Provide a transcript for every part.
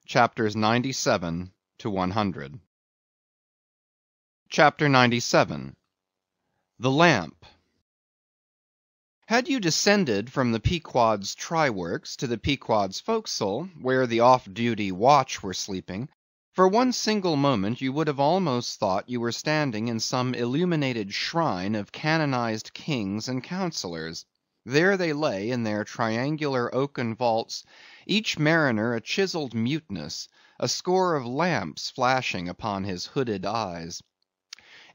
Chapters 97 to 100. Chapter 97. The Lamp. Had you descended from the Pequod's try-works to the Pequod's forecastle, where the off-duty watch were sleeping, for one single moment you would have almost thought you were standing in some illuminated shrine of canonized kings and counsellors. There they lay in their triangular oaken vaults, each mariner a chiselled muteness, a score of lamps flashing upon his hooded eyes.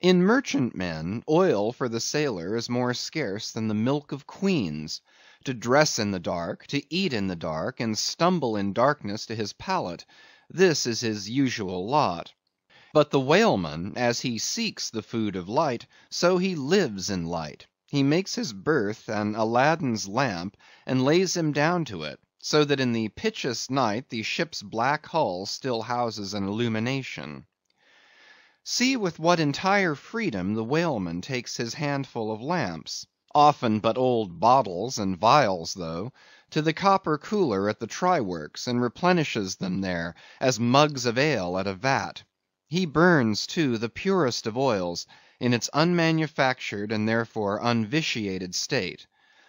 In merchantmen, oil for the sailor is more scarce than the milk of queens. To dress in the dark, to eat in the dark, and stumble in darkness to his pallet, this is his usual lot. But the whaleman, as he seeks the food of light, so he lives in light. He makes his berth an Aladdin's lamp, and lays him down to it, so that in the pitchiest night the ship's black hull still houses an illumination. See with what entire freedom the whaleman takes his handful of lamps, often but old bottles and vials though, to the copper cooler at the try-works, and replenishes them there, as mugs of ale at a vat. He burns, too, the purest of oils, in its unmanufactured and therefore unvitiated state.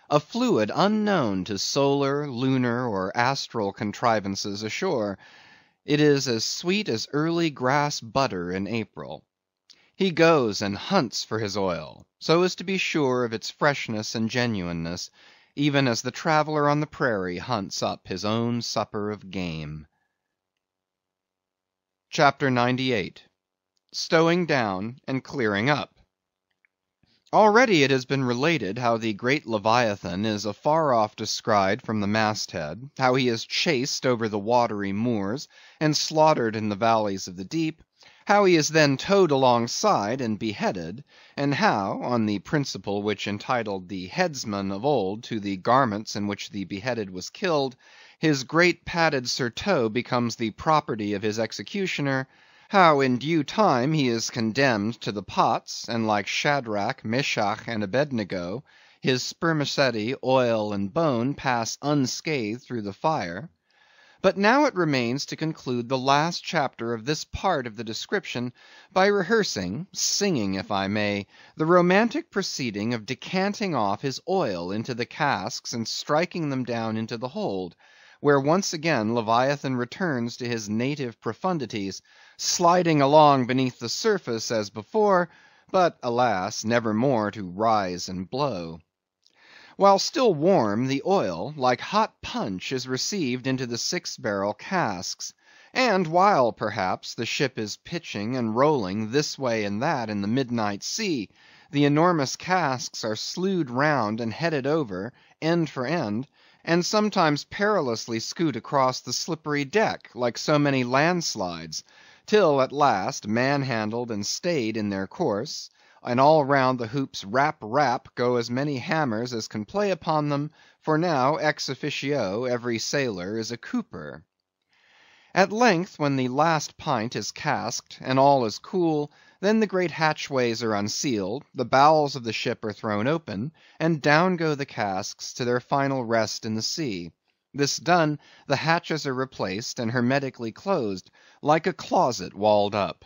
A fluid unknown to solar, lunar, or astral contrivances ashore. It is as sweet as early grass butter in April. He goes and hunts for his oil, so as to be sure of its freshness and genuineness, even as the traveller on the prairie hunts up his own supper of game. Chapter 98. Stowing down and clearing up. Already it has been related how the great Leviathan is afar off descried from the masthead, how he is chased over the watery moors, and slaughtered in the valleys of the deep, how he is then towed alongside and beheaded, and how, on the principle which entitled the headsman of old to the garments in which the beheaded was killed, his great padded surtout becomes the property of his executioner, how in due time he is condemned to the pots, and like Shadrach, Meshach, and Abednego, his spermaceti, oil, and bone pass unscathed through the fire. But now it remains to conclude the last chapter of this part of the description by rehearsing, singing if I may, the romantic proceeding of decanting off his oil into the casks and striking them down into the hold, where once again Leviathan returns to his native profundities, sliding along beneath the surface as before, but alas, never more to rise and blow. While still warm, the oil, like hot punch, is received into the 6-barrel casks; and while, perhaps, the ship is pitching and rolling this way and that in the midnight sea, the enormous casks are slewed round and headed over, end for end, and sometimes perilously scoot across the slippery deck, like so many landslides, till at last, man-handled and stayed in their course, and all round the hoops rap rap go as many hammers as can play upon them, for now ex officio every sailor is a cooper. At length, when the last pint is casked, and all is cool, then the great hatchways are unsealed, the bowels of the ship are thrown open, and down go the casks to their final rest in the sea. This done, the hatches are replaced and hermetically closed, like a closet walled up.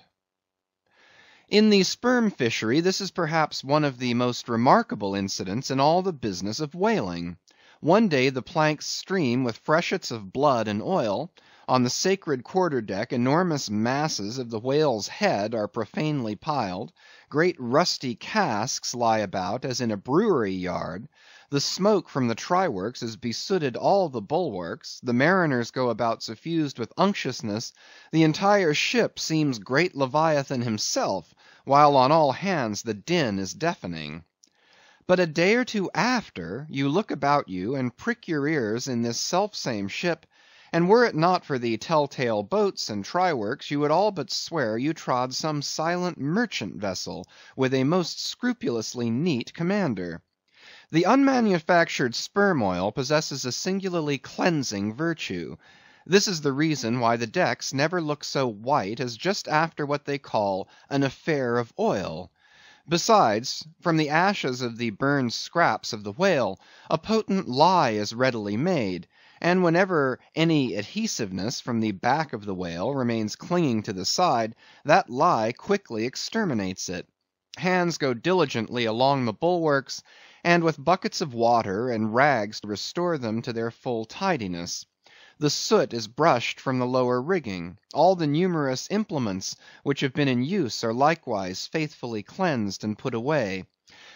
In the sperm fishery this is perhaps one of the most remarkable incidents in all the business of whaling. One day the planks stream with freshets of blood and oil. On the sacred quarter-deck enormous masses of the whale's head are profanely piled. Great rusty casks lie about as in a brewery yard. The smoke from the try-works has besooted all the bulwarks, the mariners go about suffused with unctuousness, the entire ship seems great Leviathan himself, while on all hands the din is deafening. But a day or two after, you look about you and prick your ears in this self-same ship, and were it not for the tell-tale boats and try-works, you would all but swear you trod some silent merchant vessel, with a most scrupulously neat commander. The unmanufactured sperm oil possesses a singularly cleansing virtue. This is the reason why the decks never look so white as just after what they call an affair of oil. Besides, from the ashes of the burned scraps of the whale, a potent lye is readily made, and whenever any adhesiveness from the back of the whale remains clinging to the side, that lie quickly exterminates it. Hands go diligently along the bulwarks, and with buckets of water and rags to restore them to their full tidiness. The soot is brushed from the lower rigging. All the numerous implements which have been in use are likewise faithfully cleansed and put away.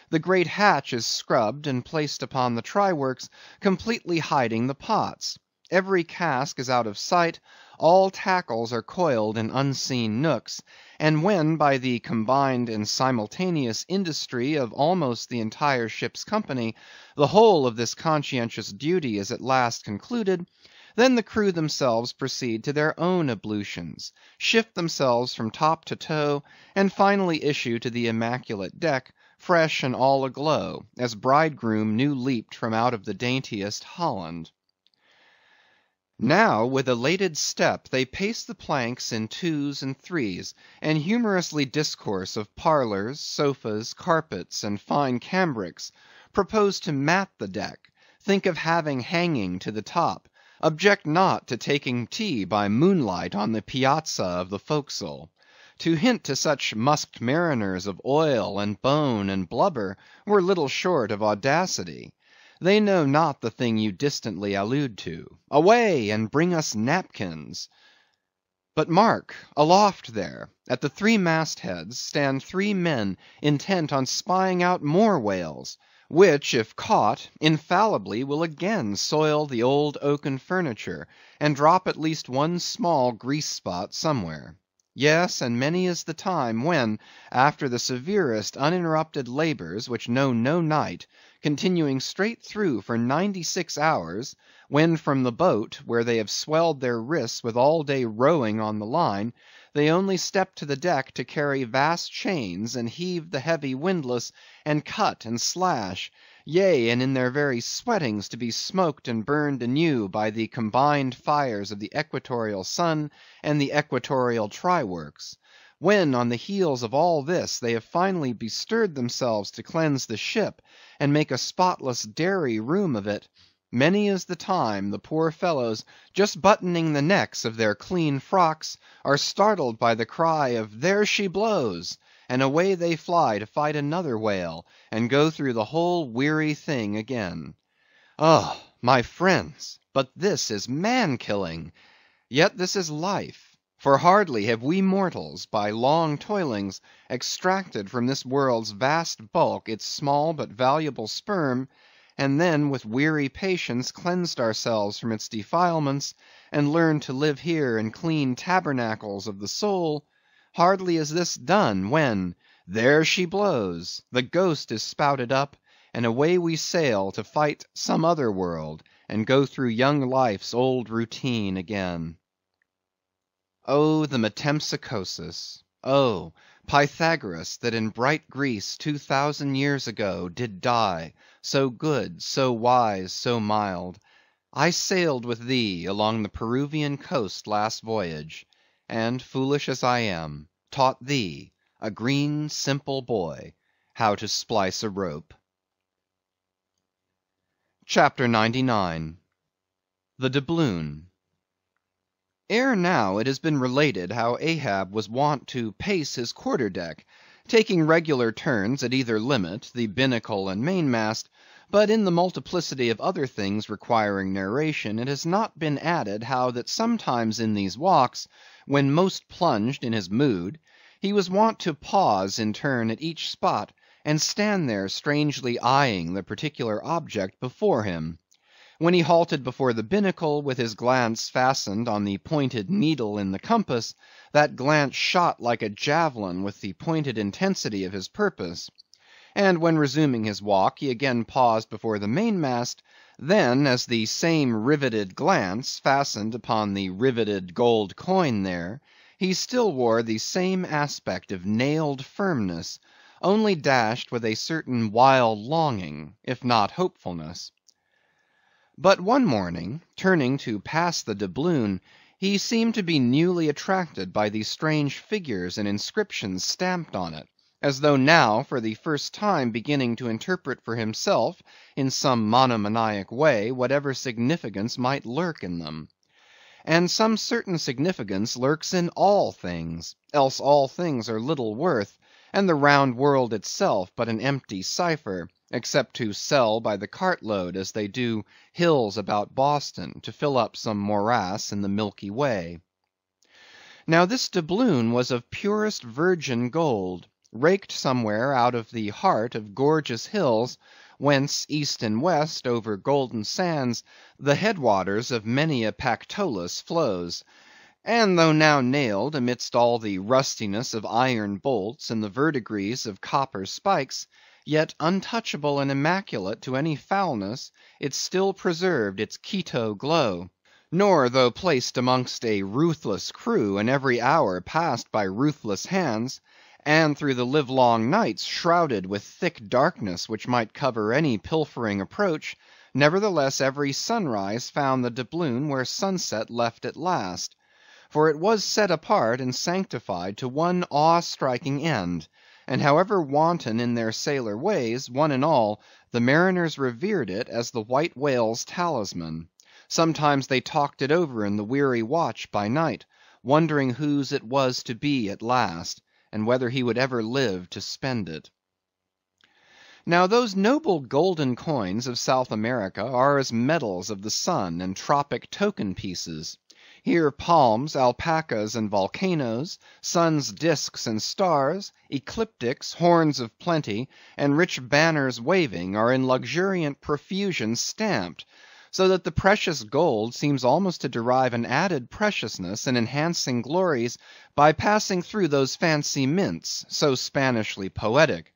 The great hatch is scrubbed and placed upon the try works, completely hiding the pots. Every cask is out of sight, all tackles are coiled in unseen nooks, and when by the combined and simultaneous industry of almost the entire ship's company, the whole of this conscientious duty is at last concluded, then the crew themselves proceed to their own ablutions, shift themselves from top to toe, and finally issue to the immaculate deck, fresh and all aglow, as bridegroom new leaped from out of the daintiest Holland. Now with elated step they pace the planks in twos and threes, and humorously discourse of parlors, sofas, carpets, and fine cambrics, propose to mat the deck, think of having hanging to the top, object not to taking tea by moonlight on the piazza of the forecastle. To hint to such musked mariners of oil and bone and blubber were little short of audacity. They know not the thing you distantly allude to. Away, and bring us napkins. But mark, aloft there, at the three mast-heads, stand three men intent on spying out more whales, which, if caught, infallibly will again soil the old oaken furniture, and drop at least one small grease spot somewhere. Yes, and many is the time when, after the severest uninterrupted labors which know no night, continuing straight through for 96 hours, when from the boat, where they have swelled their wrists with all day rowing on the line, they only step to the deck to carry vast chains, and heave the heavy windlass, and cut and slash, yea, and in their very sweatings to be smoked and burned anew by the combined fires of the equatorial sun and the equatorial try-works. When, on the heels of all this, they have finally bestirred themselves to cleanse the ship, and make a spotless dairy room of it, many is the time the poor fellows, just buttoning the necks of their clean frocks, are startled by the cry of "There she blows!" and away they fly to fight another whale, and go through the whole weary thing again. Oh, my friends, but this is man-killing! Yet this is life. For hardly have we mortals, by long toilings, extracted from this world's vast bulk its small but valuable sperm, and then with weary patience cleansed ourselves from its defilements, and learned to live here in clean tabernacles of the soul, hardly is this done, when, there she blows, the ghost is spouted up, and away we sail to fight some other world, and go through young life's old routine again. Oh, the metempsychosis! Oh, Pythagoras, that in bright Greece 2000 years ago did die, so good, so wise, so mild. I sailed with thee along the Peruvian coast last voyage, and, foolish as I am, taught thee, a green, simple boy, how to splice a rope. CHAPTER 99. The Doubloon. Ere now it has been related how Ahab was wont to pace his quarter-deck, taking regular turns at either limit, the binnacle and mainmast, but in the multiplicity of other things requiring narration, it has not been added how that sometimes in these walks, when most plunged in his mood, he was wont to pause in turn at each spot, and stand there strangely eyeing the particular object before him. When he halted before the binnacle, with his glance fastened on the pointed needle in the compass, that glance shot like a javelin with the pointed intensity of his purpose. And when resuming his walk, he again paused before the mainmast, then, as the same riveted glance fastened upon the riveted gold coin there, he still wore the same aspect of nailed firmness, only dashed with a certain wild longing, if not hopefulness. But one morning, turning to pass the doubloon, he seemed to be newly attracted by the strange figures and inscriptions stamped on it, as though now for the first time beginning to interpret for himself, in some monomaniac way, whatever significance might lurk in them. And some certain significance lurks in all things, else all things are little worth, and the round world itself but an empty cipher, except to sell by the cartload as they do hills about Boston, to fill up some morass in the Milky Way. Now this doubloon was of purest virgin gold, raked somewhere out of the heart of gorgeous hills, whence east and west over golden sands the headwaters of many a Pactolus flows; and though now nailed amidst all the rustiness of iron bolts and the verdigris of copper spikes, yet untouchable and immaculate to any foulness, it still preserved its Quito glow. Nor, though placed amongst a ruthless crew, and every hour passed by ruthless hands, and through the livelong nights shrouded with thick darkness which might cover any pilfering approach, nevertheless every sunrise found the doubloon where sunset left it last. For it was set apart and sanctified to one awe-striking end, and however wanton in their sailor ways, one and all, the mariners revered it as the white whale's talisman. Sometimes they talked it over in the weary watch by night, wondering whose it was to be at last, and whether he would ever live to spend it. Now those noble golden coins of South America are as medals of the sun and tropic token pieces. Here palms, alpacas, and volcanoes, sun's discs and stars, ecliptics, horns of plenty, and rich banners waving, are in luxuriant profusion stamped, so that the precious gold seems almost to derive an added preciousness and enhancing glories by passing through those fancy mints, so Spanishly poetic.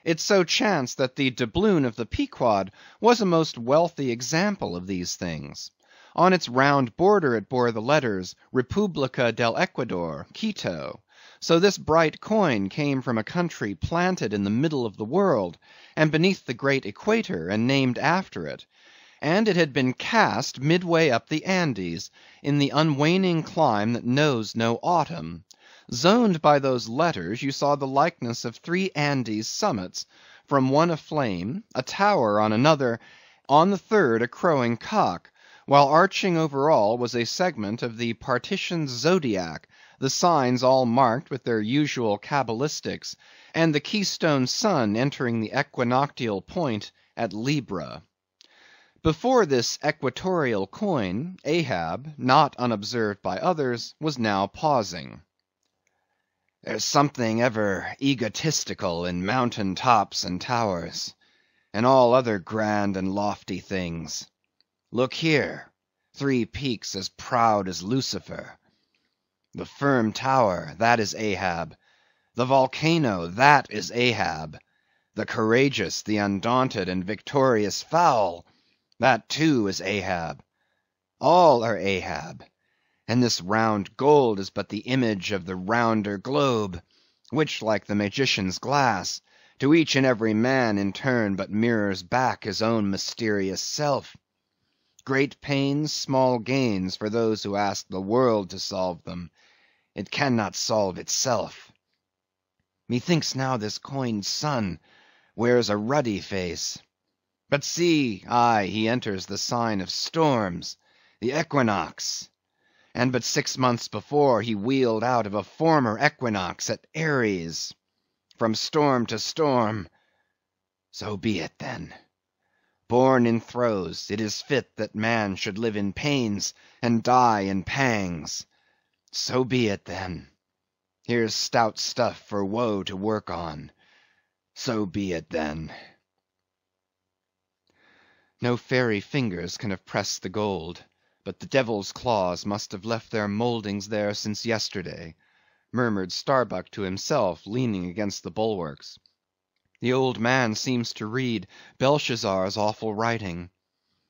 It so chanced that the doubloon of the Pequod was a most wealthy example of these things. On its round border it bore the letters Republica del Ecuador, Quito. So this bright coin came from a country planted in the middle of the world, and beneath the great equator, and named after it. And it had been cast midway up the Andes, in the unwaning clime that knows no autumn. Zoned by those letters, you saw the likeness of 3 Andes summits, from one aflame, a tower on another, on the third a crowing cock, while arching over all was a segment of the partitioned zodiac, the signs all marked with their usual cabalistics, and the keystone sun entering the equinoctial point at Libra. Before this equatorial coin, Ahab, not unobserved by others, was now pausing. "There's something ever egotistical in mountain tops and towers, and all other grand and lofty things. Look here, 3 peaks as proud as Lucifer. The firm tower, that is Ahab. The volcano, that is Ahab. The courageous, the undaunted, and victorious fowl, that too is Ahab. All are Ahab. And this round gold is but the image of the rounder globe, which, like the magician's glass, to each and every man in turn but mirrors back his own mysterious self. Great pains, small gains for those who ask the world to solve them. It cannot solve itself. Methinks now this coined sun wears a ruddy face. But see, aye, he enters the sign of storms, the equinox. And but 6 months before he wheeled out of a former equinox at Aries. From storm to storm. So be it then. Born in throes, it is fit that man should live in pains and die in pangs. So be it then. Here's stout stuff for woe to work on. So be it then." No fairy fingers can have pressed the gold, but the devil's claws must have left their mouldings there since yesterday, murmured Starbuck to himself, leaning against the bulwarks. The old man seems to read Belshazzar's awful writing.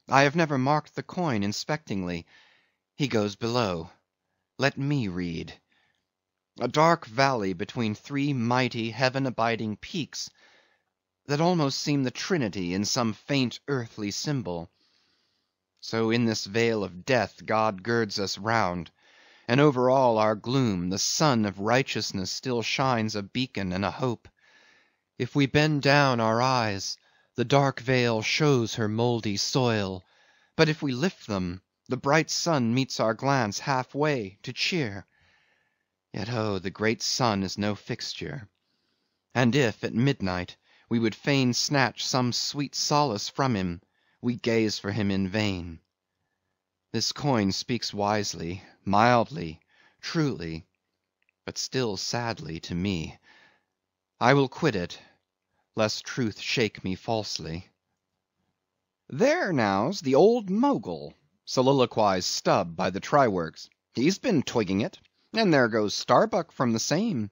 I have never marked the coin inspectingly. He goes below. Let me read. A dark valley between 3 mighty, heaven-abiding peaks, that almost seem the Trinity in some faint earthly symbol. So in this vale of death God girds us round, and over all our gloom the sun of righteousness still shines a beacon and a hope. If we bend down our eyes, the dark veil shows her mouldy soil, but if we lift them, the bright sun meets our glance half-way to cheer. Yet oh, the great sun is no fixture, and if, at midnight, we would fain snatch some sweet solace from him, we gaze for him in vain. This coin speaks wisely, mildly, truly, but still sadly to me. I will quit it, lest truth shake me falsely. There now's the old Mogul, soliloquized Stubb by the try works. He's been twigging it, and there goes Starbuck from the same,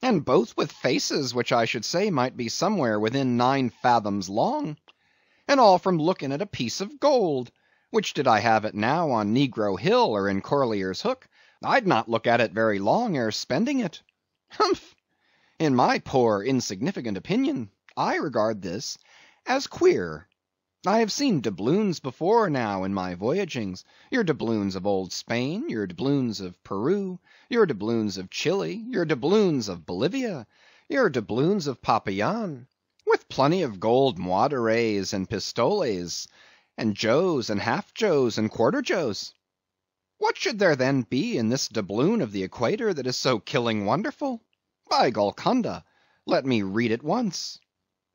and both with faces which I should say might be somewhere within 9 fathoms long, and all from looking at a piece of gold, which did I have it now on Negro Hill or in Corlear's Hook, I'd not look at it very long ere spending it. Humph! In my poor insignificant opinion, I regard this as queer. I have seen doubloons before now in my voyagings, your doubloons of old Spain, your doubloons of Peru, your doubloons of Chile, your doubloons of Bolivia, your doubloons of Popayan, with plenty of gold moideres and pistoles, and joes and half-joes and quarter-joes. What should there then be in this doubloon of the equator that is so killing wonderful? By Golconda, let me read it once.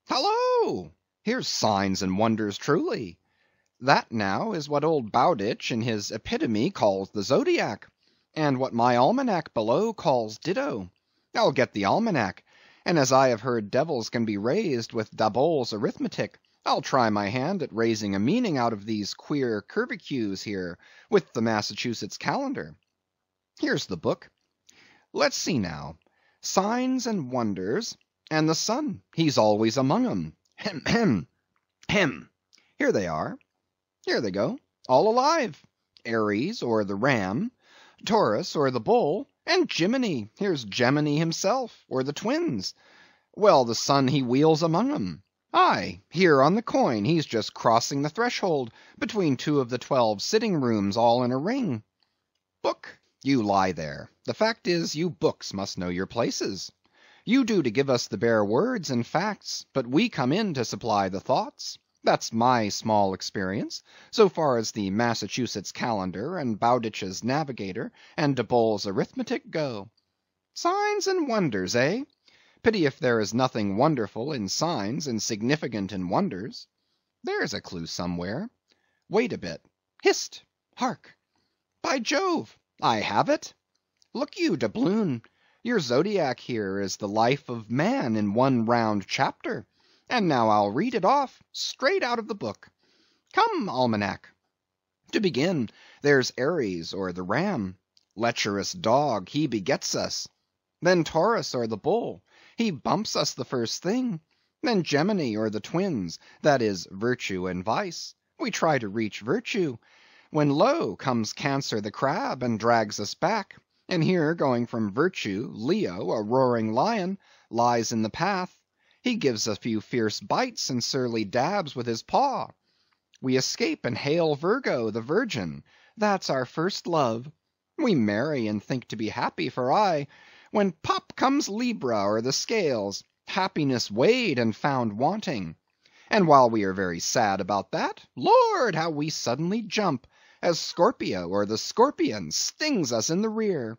Hallo! Here's signs and wonders truly. That now is what old Bowditch in his epitome calls the zodiac, and what my almanac below calls ditto. I'll get the almanac, and as I have heard devils can be raised with Daboll's arithmetic, I'll try my hand at raising a meaning out of these queer curvicues here with the Massachusetts calendar. Here's the book. Let's see now. Signs and wonders, and the sun, he's always among 'em. Hem, hem, hem. Here they are. Here they go, all alive. Aries, or the ram, Taurus, or the bull, and Jiminy, here's Gemini himself, or the twins. Well, the sun he wheels among 'em. Aye, here on the coin he's just crossing the threshold between 2 of the 12 sitting rooms all in a ring. Book, you lie there. The fact is, you books must know your places. You do to give us the bare words and facts, but we come in to supply the thoughts. That's my small experience, so far as the Massachusetts calendar, and Bowditch's navigator, and Daboll's arithmetic go. Signs and wonders, eh? Pity if there is nothing wonderful in signs and significant in wonders. There's a clue somewhere. Wait a bit. Hist! Hark! By Jove! I have it! Look you, doubloon, your zodiac here is the life of man in one round chapter, and now I'll read it off, straight out of the book. Come, almanac. To begin, there's Aries, or the ram. Lecherous dog, he begets us. Then Taurus, or the bull, he bumps us the first thing. Then Gemini, or the twins, that is virtue and vice. We try to reach virtue, when lo, comes Cancer the crab, and drags us back. And here, going from virtue, Leo, a roaring lion, lies in the path. He gives a few fierce bites and surly dabs with his paw. We escape and hail Virgo, the virgin. That's our first love. We marry and think to be happy, for aye, when pop comes Libra, or the scales, happiness weighed and found wanting. And while we are very sad about that, Lord, how we suddenly jump, as Scorpio, or the scorpion, stings us in the rear.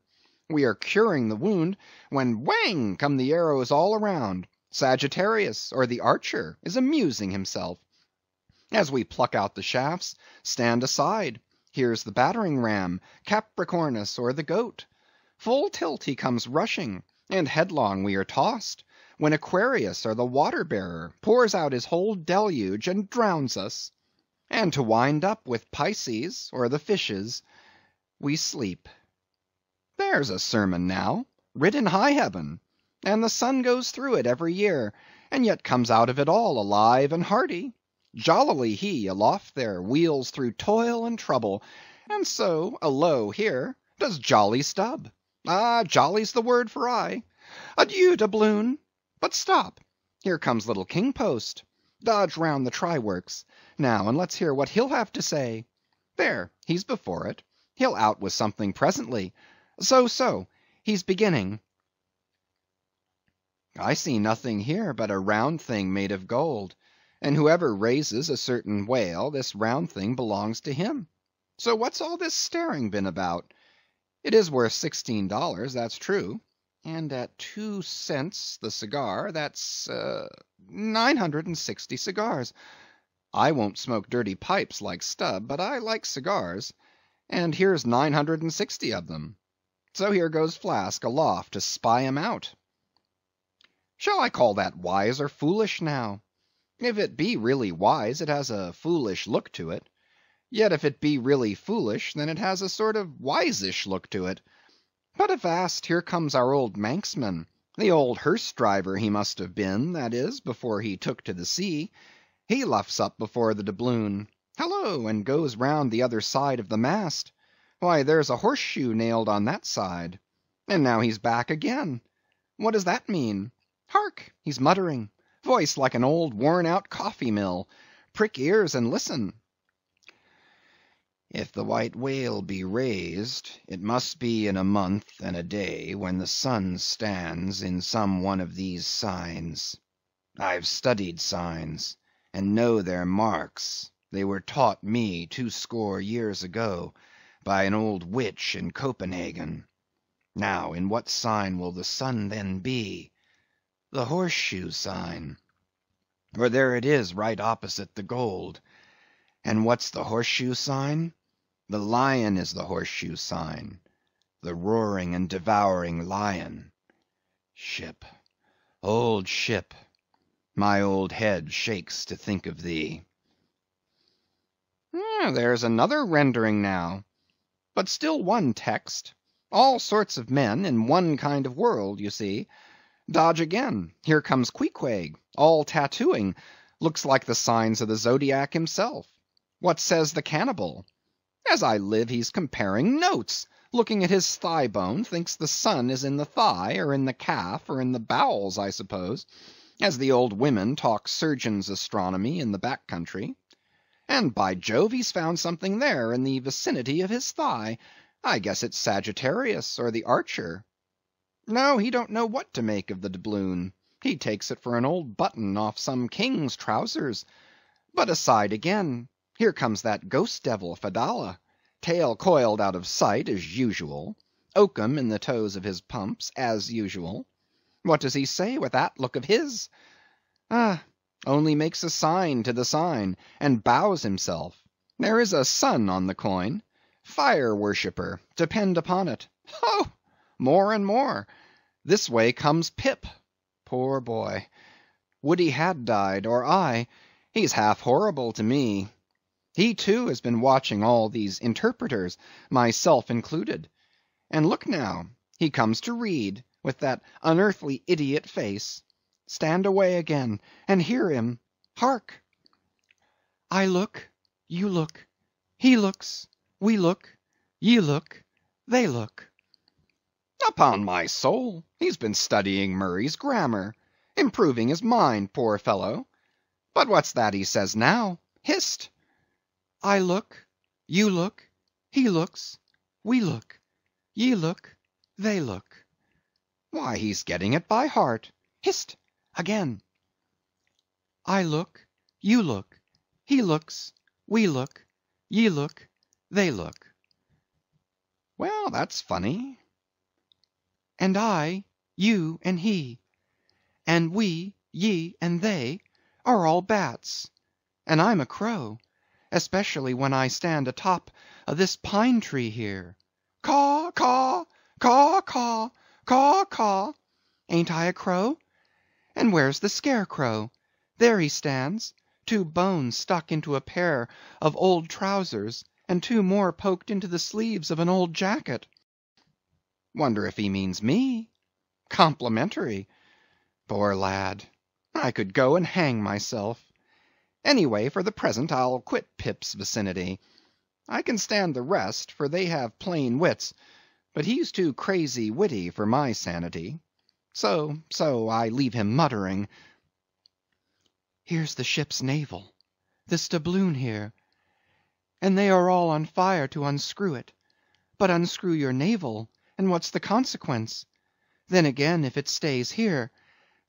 We are curing the wound, when whang come the arrows all around. Sagittarius, or the archer, is amusing himself. As we pluck out the shafts, stand aside. Here's the battering ram, Capricornus, or the goat. Full tilt he comes rushing, and headlong we are tossed, when Aquarius, or the water-bearer, pours out his whole deluge and drowns us. And to wind up with Pisces, or the fishes, we sleep. There's a sermon now, writ in high heaven, and the sun goes through it every year, and yet comes out of it all alive and hearty. Jollily he, aloft there, wheels through toil and trouble, and so, alow here, does jolly Stubb. Ah, jolly's the word for aye. Adieu, doubloon. But stop, here comes little King Post. Dodge round the try works, now, and let's hear what he'll have to say. There, he's before it. He'll out with something presently. So, he's beginning. I see nothing here but a round thing made of gold, and whoever raises a certain whale, this round thing belongs to him. So what's all this staring been about? It is worth $16, that's true, and at 2 cents the cigar, that's 960 cigars. I won't smoke dirty pipes like Stubb, but I like cigars, and here's 960 of them. So here goes Flask aloft to spy 'em out. Shall I call that wise or foolish now? If it be really wise, it has a foolish look to it. Yet if it be really foolish, then it has a sort of wise-ish look to it. But avast, here comes our old Manxman, the old hearse driver he must have been, that is, before he took to the sea. He luffs up before the doubloon, hallo, and goes round the other side of the mast. Why, there's a horseshoe nailed on that side. And now he's back again. What does that mean? Hark! He's muttering, voice like an old worn-out coffee-mill. Prick ears and listen. If the white whale be raised, it must be in a month and a day when the sun stands in some one of these signs. I've studied signs, and know their marks. They were taught me 20 years ago by an old witch in Copenhagen. Now, in what sign will the sun then be? The horseshoe sign. For there it is right opposite the gold. And what's the horseshoe sign? The lion is the horseshoe sign. The roaring and devouring lion. Ship, old ship, my old head shakes to think of thee. There's another rendering now. But still one text. All sorts of men in one kind of world, you see. Dodge again. Here comes Queequeg, all tattooing. Looks like the signs of the Zodiac himself. What says the cannibal? As I live, he's comparing notes. Looking at his thigh bone, thinks the sun is in the thigh, or in the calf, or in the bowels, I suppose, as the old women talk surgeon's astronomy in the back country. And by Jove, he's found something there in the vicinity of his thigh. I guess it's Sagittarius, or the Archer. No, he don't know what to make of the doubloon. He takes it for an old button off some king's trousers. But aside again, here comes that ghost devil, Fedallah, tail coiled out of sight as usual, oakum in the toes of his pumps as usual. What does he say with that look of his? Only makes a sign to the sign, and bows himself. There is a sun on the coin. Fire worshipper, depend upon it. Ho! More and more. This way comes Pip. Poor boy. Would he had died, or I. He's half horrible to me. He too has been watching all these interpreters, myself included. And look now, he comes to read, with that unearthly idiot face. Stand away again, and hear him. Hark! I look, you look, he looks, we look, ye look, they look. Upon my soul, he's been studying Murray's grammar, improving his mind, poor fellow. But what's that he says now? Hist! I look, you look, he looks, we look, ye look, they look. Why, he's getting it by heart. Hist! Again. I look, you look, he looks, we look, ye look, they look. Well, that's funny. And I, you, and he, and we, ye, and they, are all bats, and I'm a crow, especially when I stand atop of this pine tree here. Caw, caw, caw, caw, caw, caw. Ain't I a crow? And where's the scarecrow? There he stands, 2 bones stuck into a pair of old trousers, and 2 more poked into the sleeves of an old jacket. Wonder if he means me? Complimentary. Poor lad, I could go and hang myself. Anyway, for the present I'll quit Pip's vicinity. I can stand the rest, for they have plain wits, but he's too crazy witty for my sanity. So I leave him muttering. Here's the ship's navel, this doubloon here, and they are all on fire to unscrew it. But unscrew your navel, and what's the consequence? Then again, if it stays here,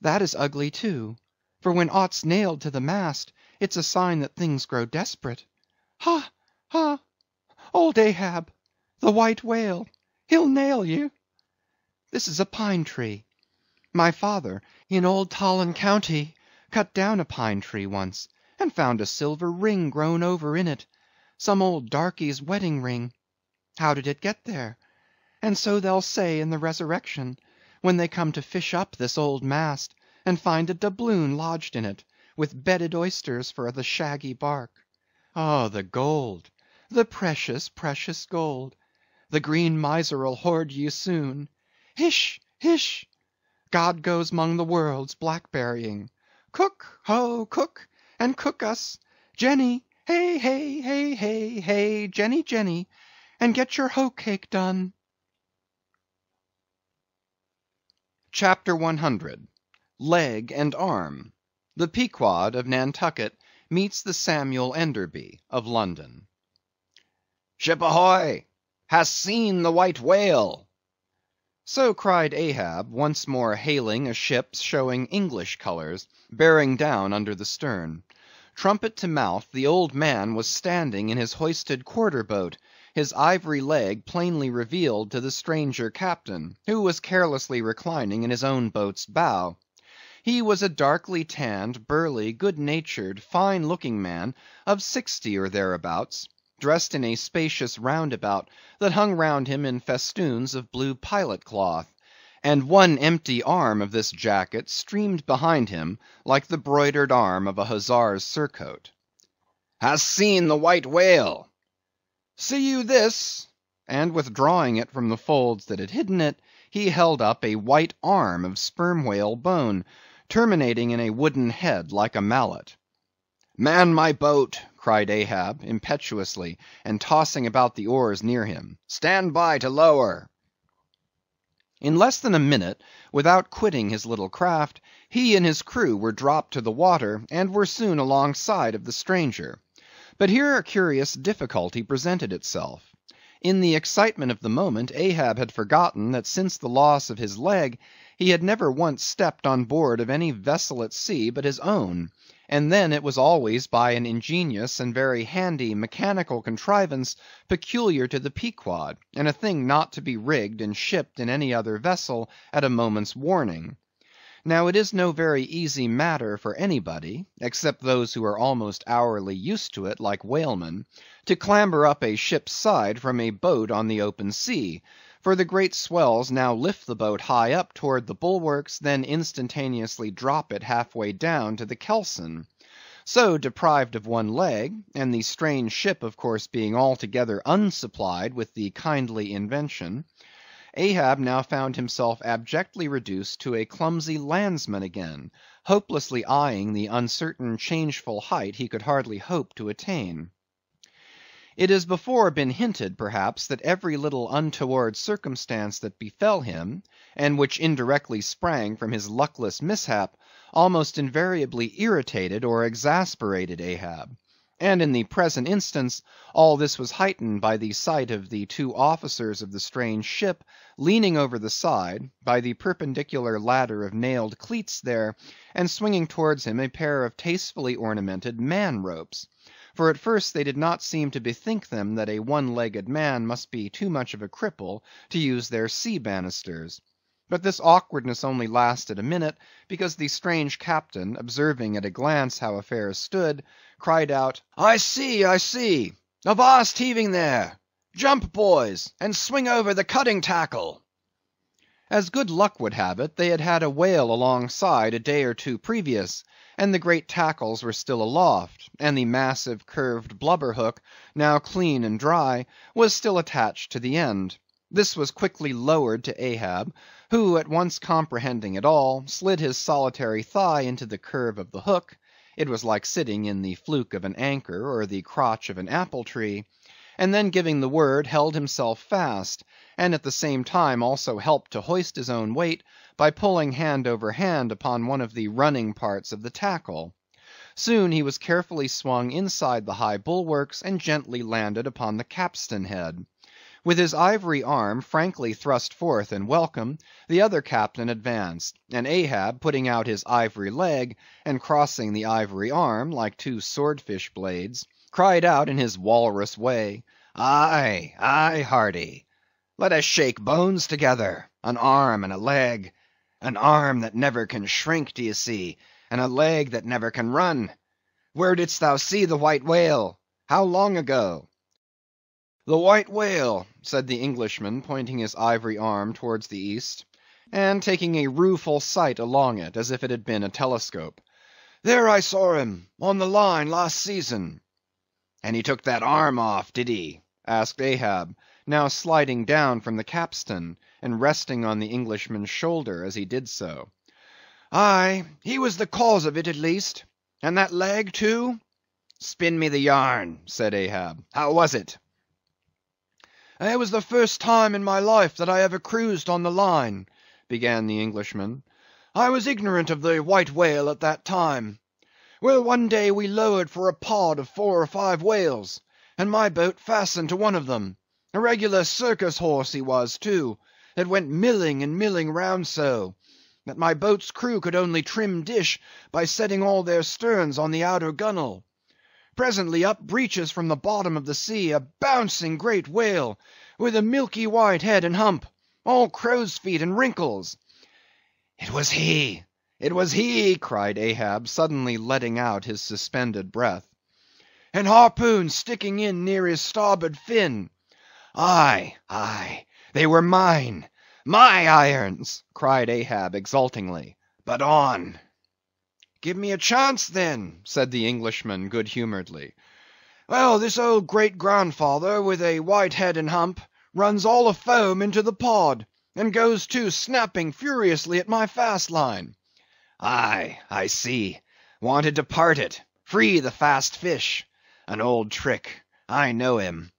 that is ugly too, for when aught's nailed to the mast, it's a sign that things grow desperate. Ha! ha! Old Ahab, the white whale, he'll nail you. This is a pine tree. My father, in old Tolland County, cut down a pine tree once, and found a silver ring grown over in it, some old darkey's wedding ring. How did it get there? And so they'll say in the resurrection, when they come to fish up this old mast, and find a doubloon lodged in it, with bedded oysters for the shaggy bark. Oh, the gold, the precious, precious gold! The green miser'll hoard ye soon. Hish, hish! God goes 'mong the worlds blackberrying. Cook, ho, cook, and cook us. Jenny, hey, hey, hey, hey, hey, Jenny, Jenny, and get your hoe cake done. Chapter 100. Leg and Arm. The Pequod of Nantucket meets the Samuel Enderby of London. Ship ahoy! Hast seen the white whale? So cried Ahab, once more hailing a ship showing English colors, bearing down under the stern. Trumpet to mouth, the old man was standing in his hoisted quarter-boat, his ivory leg plainly revealed to the stranger captain, who was carelessly reclining in his own boat's bow. He was a darkly tanned, burly, good-natured, fine-looking man of 60 or thereabouts, dressed in a spacious roundabout that hung round him in festoons of blue pilot cloth, and one empty arm of this jacket streamed behind him like the broidered arm of a hussar's surcoat. Hast seen the white whale? See you this? And withdrawing it from the folds that had hidden it, he held up a white arm of sperm whale bone, terminating in a wooden head like a mallet. Man my boat, cried Ahab, impetuously, and tossing about the oars near him. Stand by to lower. In less than a minute, without quitting his little craft, he and his crew were dropped to the water, and were soon alongside of the stranger. But here a curious difficulty presented itself. In the excitement of the moment, Ahab had forgotten that since the loss of his leg, he had never once stepped on board of any vessel at sea but his own, and then it was always by an ingenious and very handy mechanical contrivance peculiar to the Pequod, and a thing not to be rigged and shipped in any other vessel at a moment's warning. Now it is no very easy matter for anybody, except those who are almost hourly used to it like whalemen, to clamber up a ship's side from a boat on the open sea, for the great swells now lift the boat high up toward the bulwarks, then instantaneously drop it halfway down to the kelson. So, deprived of one leg, and the strange ship of course being altogether unsupplied with the kindly invention, Ahab now found himself abjectly reduced to a clumsy landsman again, hopelessly eyeing the uncertain changeful height he could hardly hope to attain. It has before been hinted, perhaps, that every little untoward circumstance that befell him, and which indirectly sprang from his luckless mishap, almost invariably irritated or exasperated Ahab. And in the present instance, all this was heightened by the sight of the two officers of the strange ship leaning over the side, by the perpendicular ladder of nailed cleats there, and swinging towards him a pair of tastefully ornamented man-ropes. For at first they did not seem to bethink them that a one-legged man must be too much of a cripple to use their sea banisters. But this awkwardness only lasted a minute, because the strange captain, observing at a glance how affairs stood, cried out, I see, I see! Avast heaving there! Jump, boys, and swing over the cutting tackle! As good luck would have it, they had had a whale alongside a day or two previous, and the great tackles were still aloft, and the massive curved blubber hook, now clean and dry, was still attached to the end. This was quickly lowered to Ahab, who, at once comprehending it all, slid his solitary thigh into the curve of the hook (it was like sitting in the fluke of an anchor, or the crotch of an apple tree), and then giving the word, held himself fast, and at the same time also helped to hoist his own weight by pulling hand over hand upon one of the running parts of the tackle. Soon he was carefully swung inside the high bulwarks, and gently landed upon the capstan head. With his ivory arm frankly thrust forth in welcome, the other captain advanced, and Ahab putting out his ivory leg, and crossing the ivory arm, like two swordfish blades, cried out in his walrus way, "Aye, aye, hearty! Let us shake bones together, an arm and a leg, an arm that never can shrink, d'ye see, and a leg that never can run. Where didst thou see the white whale? How long ago?" "The white whale," said the Englishman, pointing his ivory arm towards the east, and taking a rueful sight along it, as if it had been a telescope. "There I saw him, on the line last season." "And he took that arm off, did he?" asked Ahab, now sliding down from the capstan, and resting on the Englishman's shoulder as he did so. "Aye, he was the cause of it at least. And that leg too?" "Spin me the yarn," said Ahab. "How was it?" "It was the first time in my life that I ever cruised on the line," began the Englishman. "I was ignorant of the white whale at that time. Well, one day we lowered for a pod of 4 or 5 whales, and my boat fastened to one of them. A regular circus horse he was, too, that went milling and milling round so, that my boat's crew could only trim dish by setting all their sterns on the outer gunwale. Presently up breaches from the bottom of the sea a bouncing great whale, with a milky white head and hump, all crow's feet and wrinkles." "It was he! It was he!" cried Ahab, suddenly letting out his suspended breath. "And harpoons sticking in near his starboard fin." "Aye, aye, they were mine, my irons!" cried Ahab exultingly. "But on." "Give me a chance, then," said the Englishman good-humouredly. "Well, this old great-grandfather, with a white head and hump, runs all afoam into the pod, and goes to snapping furiously at my fast line." "Aye, I see. Wanted to part it, free the fast fish. An old trick. I know him."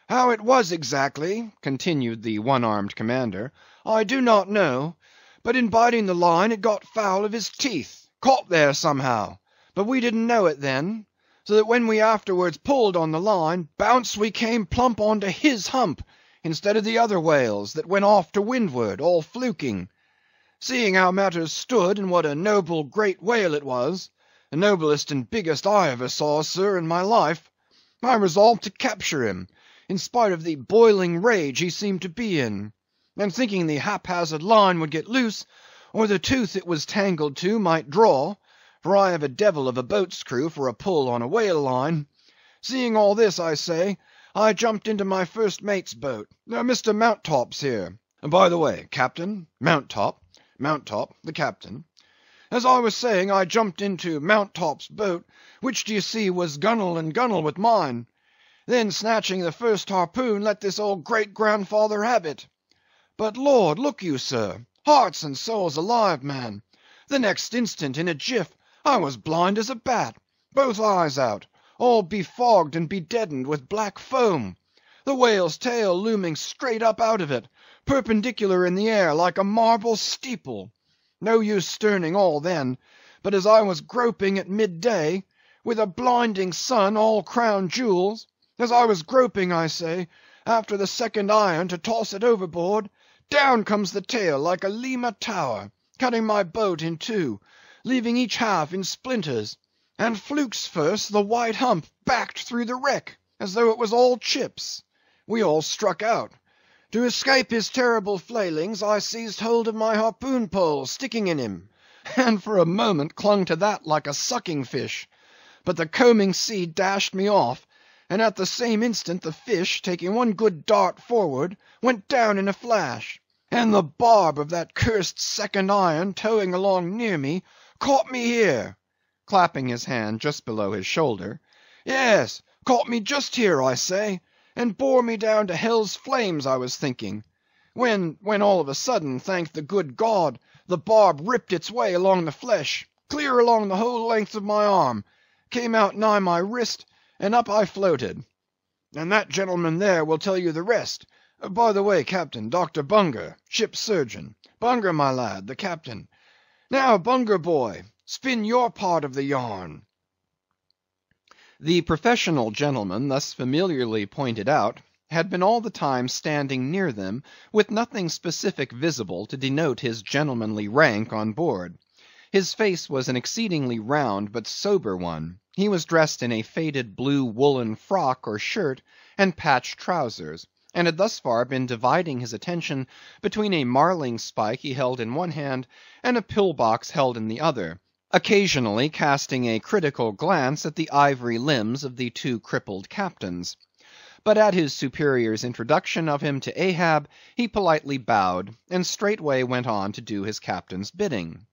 "How it was exactly," continued the one-armed commander, "I do not know, but in biting the line it got foul of his teeth. Caught there somehow, but we didn't know it then, so that when we afterwards pulled on the line, bounce we came plump onto his hump, instead of the other whales that went off to windward, all fluking. Seeing how matters stood, and what a noble great whale it was, the noblest and biggest I ever saw, sir, in my life, I resolved to capture him, in spite of the boiling rage he seemed to be in, and thinking the haphazard line would get loose, or the tooth it was tangled to might draw, for I have a devil of a boat's crew for a pull on a whale line. Seeing all this, I say, I jumped into my first mate's boat, Mr. Mounttop's here. By the way, Captain, Mounttop, the captain. As I was saying, I jumped into Mounttop's boat, which d'ye see was gunwale and gunwale with mine. Then snatching the first harpoon, let this old great-grandfather have it. But Lord, look you, sir, hearts and souls alive, man, the next instant, in a jiff, I was blind as a bat, both eyes out, all befogged and bedeadened with black foam, the whale's tail looming straight up out of it, perpendicular in the air like a marble steeple. No use sterning all then, but as I was groping at midday, with a blinding sun all crown jewels, as I was groping, I say, after the second iron to toss it overboard, down comes the tail like a Lima tower, cutting my boat in two, leaving each half in splinters, and flukes first the white hump backed through the wreck, as though it was all chips. We all struck out. To escape his terrible flailings, I seized hold of my harpoon pole sticking in him, and for a moment clung to that like a sucking fish. But the combing sea dashed me off, and at the same instant the fish, taking one good dart forward, went down in a flash, and the barb of that cursed second iron towing along near me caught me here," clapping his hand just below his shoulder. "Yes, caught me just here, I say, and bore me down to hell's flames, I was thinking, when all of a sudden, thank the good God, the barb ripped its way along the flesh, clear along the whole length of my arm, came out nigh my wrist, and up I floated. And that gentleman there will tell you the rest. By the way, Captain, Dr. Bunger, ship's surgeon. Bunger, my lad, the captain. Now, Bunger boy, spin your part of the yarn." The professional gentleman thus familiarly pointed out, had been all the time standing near them, with nothing specific visible to denote his gentlemanly rank on board. His face was an exceedingly round but sober one. He was dressed in a faded blue woolen frock or shirt, and patched trousers, and had thus far been dividing his attention between a marling spike he held in one hand, and a pill-box held in the other, occasionally casting a critical glance at the ivory limbs of the two crippled captains. But at his superior's introduction of him to Ahab, he politely bowed, and straightway went on to do his captain's bidding.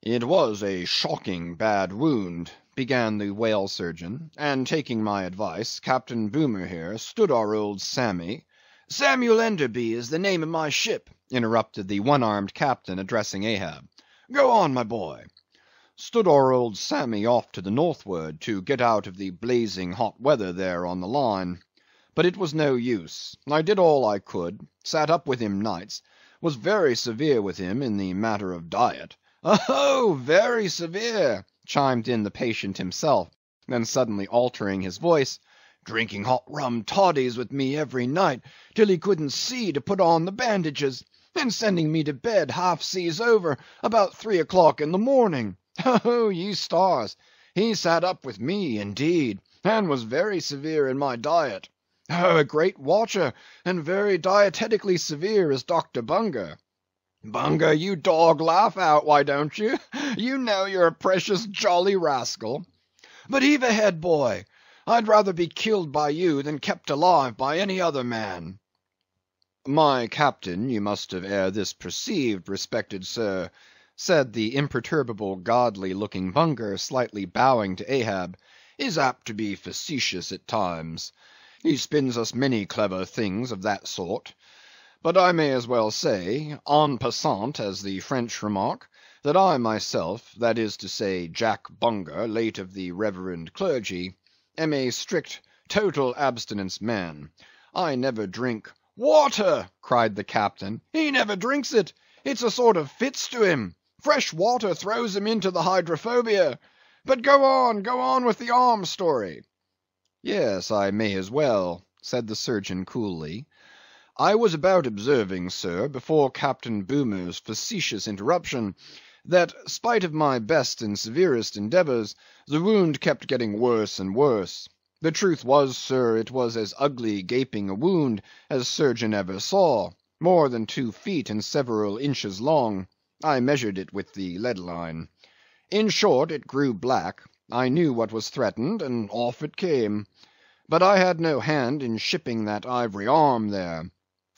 "It was a shocking bad wound," began the whale surgeon, "and taking my advice, Captain Boomer here stood our old Sammy—" "Samuel Enderby is the name of my ship," interrupted the one-armed captain, addressing Ahab. "Go on, my boy." "Stood our old Sammy off to the northward, to get out of the blazing hot weather there on the line. But it was no use. I did all I could, sat up with him nights, was very severe with him in the matter of diet." "Oh, very severe," chimed in the patient himself, then suddenly altering his voice, "drinking hot rum toddies with me every night, till he couldn't see to put on the bandages, and sending me to bed half seas over, about 3 o'clock in the morning. Oh, ye stars! He sat up with me, indeed, and was very severe in my diet. Oh, a great watcher, and very dietetically severe is Dr. Bunger. Bunger, you dog, laugh out, why don't you? You know you're a precious jolly rascal. But heave ahead, boy. I'd rather be killed by you than kept alive by any other man." "My captain, you must have ere this perceived, respected sir," said the imperturbable, godly-looking Bunger, slightly bowing to Ahab, "is apt to be facetious at times. He spins us many clever things of that sort. But I may as well say, en passant, as the French remark, that I myself, that is to say, Jack Bunger, late of the reverend clergy, am a strict, total abstinence man. I never drink—" "Water!" cried the captain. "He never drinks it. It's a sort of fits to him. Fresh water throws him into the hydrophobia. But go on with the arm story." "Yes, I may as well," said the surgeon coolly. "I was about observing, sir, before Captain Boomer's facetious interruption, that, spite of my best and severest endeavours, the wound kept getting worse and worse. The truth was, sir, it was as ugly gaping a wound as surgeon ever saw, more than 2 feet and several inches long. I measured it with the lead line. In short, it grew black. I knew what was threatened, and off it came. But I had no hand in shipping that ivory arm there.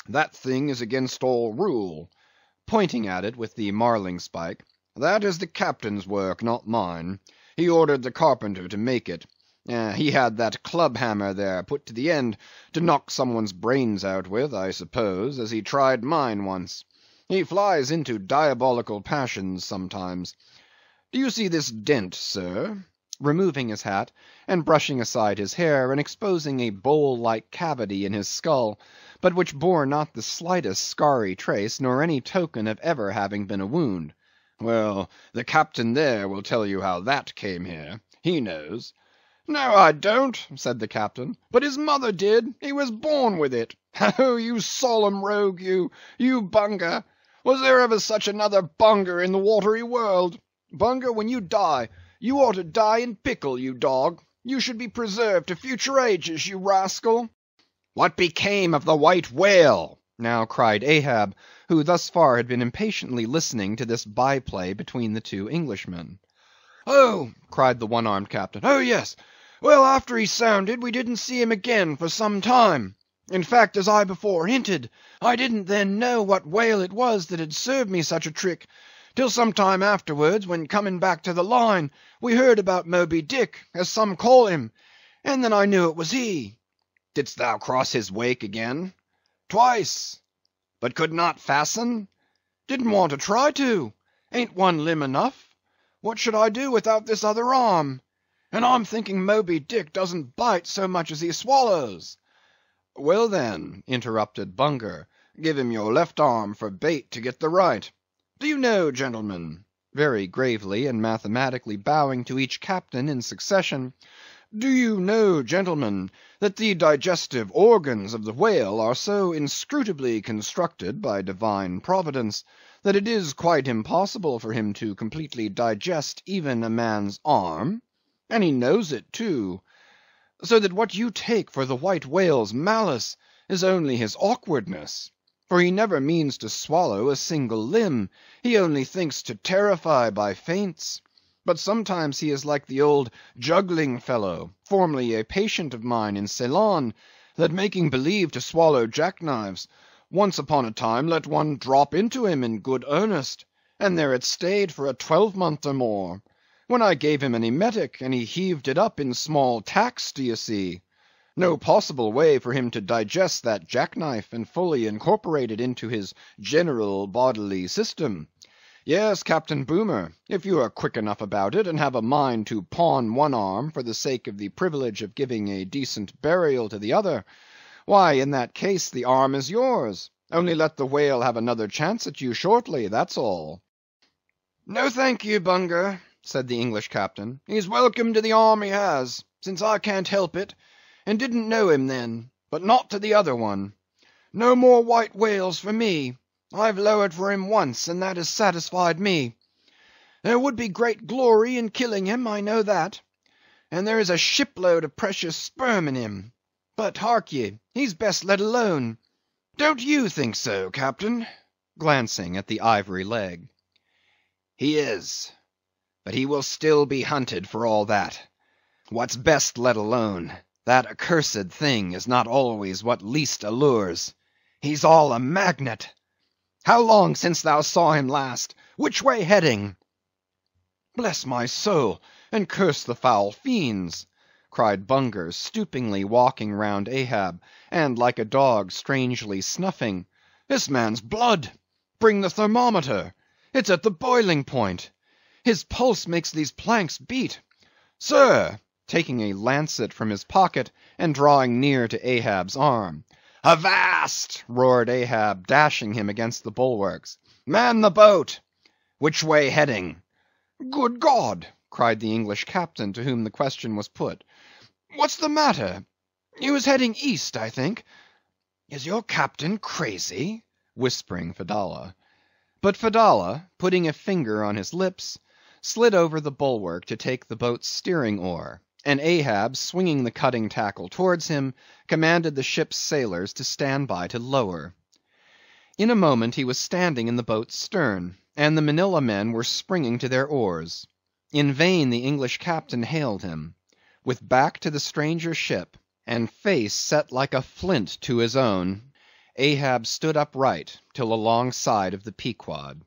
That thing is against all rule," pointing at it with the marling spike. "That is the captain's work, not mine. He ordered the carpenter to make it. He had that club hammer there put to the end to knock some one's brains out with, I suppose, as he tried mine once. He flies into diabolical passions sometimes. Do you see this dent, sir?" removing his hat, and brushing aside his hair, and exposing a bowl-like cavity in his skull, but which bore not the slightest scarry trace, nor any token of ever having been a wound. "Well, the captain there will tell you how that came here. He knows." "No, I don't," said the captain, "but his mother did. He was born with it. Oh, you solemn rogue, you Bunger! Was there ever such another Bunger in the watery world? Bunger, when you die, you ought to die in pickle, you dog. You should be preserved to future ages, you rascal." "What became of the white whale?" now cried Ahab, who thus far had been impatiently listening to this by-play between the two Englishmen. "Oh!" cried the one-armed captain. "Oh, yes. Well, after he sounded, we didn't see him again for some time. In fact, as I before hinted, I didn't then know what whale it was that had served me such a trick, till some time afterwards, when coming back to the line, we heard about Moby Dick, as some call him, and then I knew it was he." "Didst thou cross his wake again?" "Twice." "But could not fasten?" "Didn't want to try to. Ain't one limb enough? What should I do without this other arm? And I'm thinking Moby Dick doesn't bite so much as he swallows." "Well, then," interrupted Bunger, "give him your left arm for bait to get the right. Do you know, gentlemen," very gravely and mathematically bowing to each captain in succession, Do you know, gentlemen, that the digestive organs of the whale are so inscrutably constructed by divine providence, that it is quite impossible for him to completely digest even a man's arm? And he knows it too. So that what you take for the white whale's malice is only his awkwardness. For he never means to swallow a single limb, he only thinks to terrify by feints. But sometimes he is like the old juggling fellow, formerly a patient of mine in Ceylon, that making believe to swallow jackknives, once upon a time let one drop into him in good earnest, and there it stayed for a 12-month or more, when I gave him an emetic, and he heaved it up in small tacks, d'ye see. No possible way for him to digest that jackknife and fully incorporate it into his general bodily system. Yes, Captain Boomer, if you are quick enough about it, and have a mind to pawn one arm for the sake of the privilege of giving a decent burial to the other, why, in that case, the arm is yours. Only let the whale have another chance at you shortly, that's all. No thank you, Bunger, said the English captain. He's welcome to the arm he has, since I can't help it, and didn't know him then, but not to the other one. No more white whales for me. I've lowered for him once, and that has satisfied me. There would be great glory in killing him, I know that, and there is a shipload of precious sperm in him. But hark ye, he's best let alone. Don't you think so, Captain? Glancing at the ivory leg. He is, but he will still be hunted for all that. What's best let alone? That accursed thing is not always what least allures. He's all a magnet. How long since thou saw him last? Which way heading? Bless my soul, and curse the foul fiends, cried Bunger, stoopingly walking round Ahab, and like a dog strangely snuffing. This man's blood! Bring the thermometer! It's at the boiling point! His pulse makes these planks beat! Sir! Taking a lancet from his pocket, and drawing near to Ahab's arm. Avast! roared Ahab, dashing him against the bulwarks. Man the boat! Which way heading? Good God! cried the English captain, to whom the question was put. What's the matter? He was heading east, I think. Is your captain crazy? Whispering Fedallah. But Fedallah, putting a finger on his lips, slid over the bulwark to take the boat's steering oar, and Ahab, swinging the cutting tackle towards him, commanded the ship's sailors to stand by to lower. In a moment he was standing in the boat's stern, and the Manilla men were springing to their oars. In vain the English captain hailed him. With back to the stranger's ship, and face set like a flint to his own, Ahab stood upright till alongside of the Pequod.